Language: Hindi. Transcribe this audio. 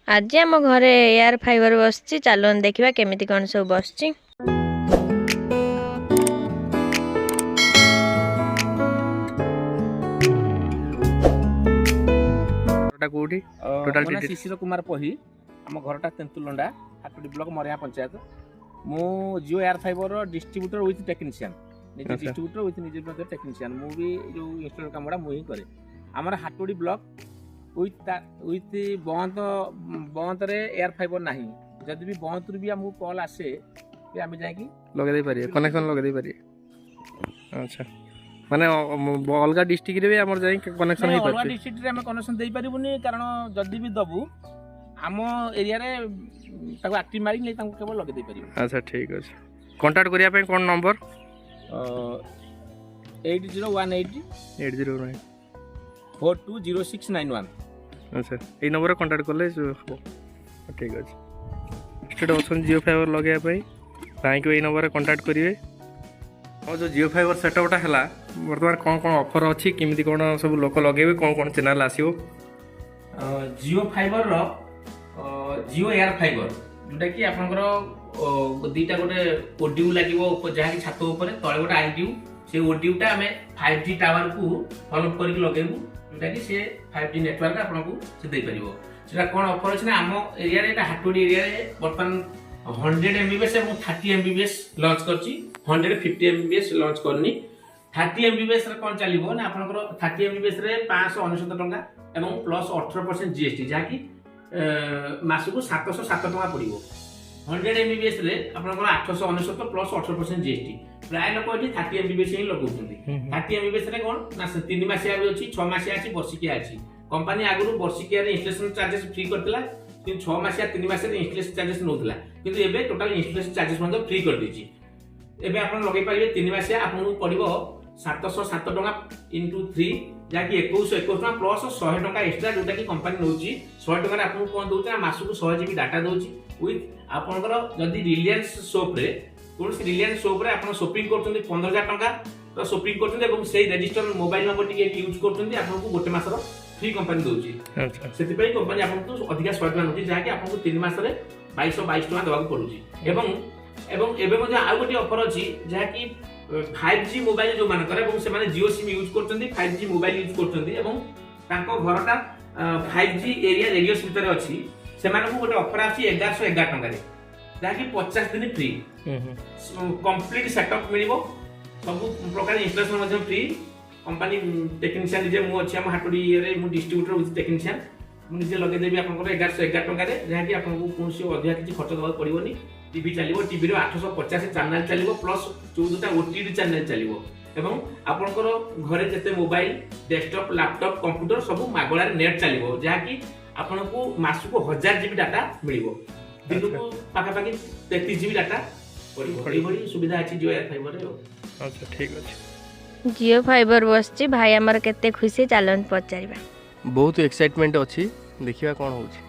आज आम घरे एयर फाइबर बसची चलन देखा केमिति कौन सब बसची। कोठी टोटल शिशिर कुमार पही आम घरटा तेंतुलंडा हाटोडी ब्लॉक मरिया पंचायत मु Jio Air Fiber distributor with technician निजे डिस्ट्रीब्यूटर विथ निजे टेक्नीशियन मु भी जो इंस्टॉल कामड़ा मु ही करे आमर हाटोडी ब्लॉक विथ बंत रे एयर फाइबर नाही जदि भी बंत भी हमको कॉल आसे कि आम जाकि लगे दे पारिए कनेक्शन लगे दे पारिए। अच्छा माने अलग डिस्ट्रिक्ट रे भी हमर जाई कनेक्शन हे अलग डिस्ट्रिक्ट रे हम कनेक्शन दे परिबुनी कारण जदि भी दबु आम एरिया रे ताको एक्टिव मारी नै ताको केवल लगे दे परिबो। अच्छा ठीक अछि कांटेक्ट करिया पे कोन नंबर 8018 809 420691। अच्छा ए नंबर कांटेक्ट करले हो ठीक अछि स्टेट ऑप्शन जियो फाइबर लगे पे ताई को ए नंबर कांटेक्ट करिवे और जो जियो फाइबर सेटअपटा है बर्तमान कौन कौन ऑफर अच्छी किमिति कौन सब लोक लगे कौन कौन चैनल आसो जियो फाइबर रो जियो एयर फाइबर जोटा कि आपनकर दीटा गोटे ओडियो लागो जहाँ कि छात ऊपर तले गोटे आईडियो से ओडियोटा आम 5G टावर को फॉलो करके लगेबू जोटा कि से 5G नेटवर्क आपको से दे परिबो। सेटा कोन ऑफर अछि ना आम एरिया रे हाटोडी एरिया रे बर्तमान 100 MBPS और 30 MBPS लॉन्च करछि 150 MBPS लॉन्च करनी 30 MBPS रे कोन चलिबो ना आपनकर 30 MBPS रे 599 टंका एवं प्लस 18% जीएसटी जहाँ कि मासको 707 टंका पड़िबो 100 MBPS रे आपनकर 899 प्लस 18% जीएसटी प्राय लोक एठी 30 MBPS ही लगौछन्ती 30 MBPS रे कोन ना 3 मासिया भी अछि 6 मासिया अछि वर्षिकिया अछि कंपनी आगुरु वर्षिकिया रे इंस्टॉलेशन चार्जेस फ्री करतिला कि 6 मासिया 3 मासिया इंस्टॉलेशन चार्जेस नोथला किंतु एबे टोटल इंस्टॉलेशन चार्जेस मतलब फ्री कर देछि एबे आपण लगे पारिबे 3 मासिया आपन पड़िबो 707 टंका इनटू 3 जाकि 2121 टंका प्लस 100 टंका एक्स्ट्रा जोटा कि कंपनी नउची 100 टंका आपन कोन दोउचा मासु को 100 जीबी डाटा दोउची विथ आपनकर जदी रिलायंस शॉप रे कोन से रिलायंस शॉप रे आपन शॉपिंग करछन्ती 15000 टंका तो शॉपिंग करछन्ती एवं सेही रजिस्टर मोबाइल नंबर टिके यूज करछन्ती आपन को गोटे मासर फ्री कंपनी दोउची। अच्छा सेति पई कंपनी आपन को अधिका 100 टंका नउची जाकि आपन को 3 मास रे 2222 टंका देबाक पडुची एवं एबे मध्ये आ गोटे ऑफर अछि जाकि 5G मोबाइल जो मान करे एवं से माने जियो सिम यूज करछन्ती 5G मोबाइल यूज करछन्ती एवं ताको घरटा 5G एरिया रेडियस भीतर अछि से माने को गोटे ऑफर आछि 1111 टंका रे जाकि 50 दिन फ्री कंप्लीट सेटअप मिलिबो सब प्रकार इंस्टॉलेशन मध्ये फ्री कंपनी टेक्नीशियन जे मु अछि हम हाटोडी रे मु डिस्ट्रीब्यूटर विथ टेक्नीशियन मु निजे लगे देबी आपनकर 1111 टंका रे जाकि आपनको कोनसी अधिक किछि खर्च दबा पड़िबोनी टीवी चलिबो टीवी रे 850 चैनल चलिबो प्लस 14 टा ओटीटी चैनल चलिबो एवं आपनकर घरे जते मोबाइल डेस्कटॉप लैपटॉप कंप्यूटर सब मागळा रे नेट चलिबो जाकि आपनको मासको 1000 जीबी डाटा मिलिबो दिनको पाका पाकी 33 जीबी डाटा बड़ी बड़ी सुविधा अछि जियो एयर फाइबर रे। अच्छा ठीक अछि जियो फाइबर बसची भाई हमर केते खुशी चलन पचारिबा बहुत एक्साइटमेंट अछि देखिबा कोन होछि।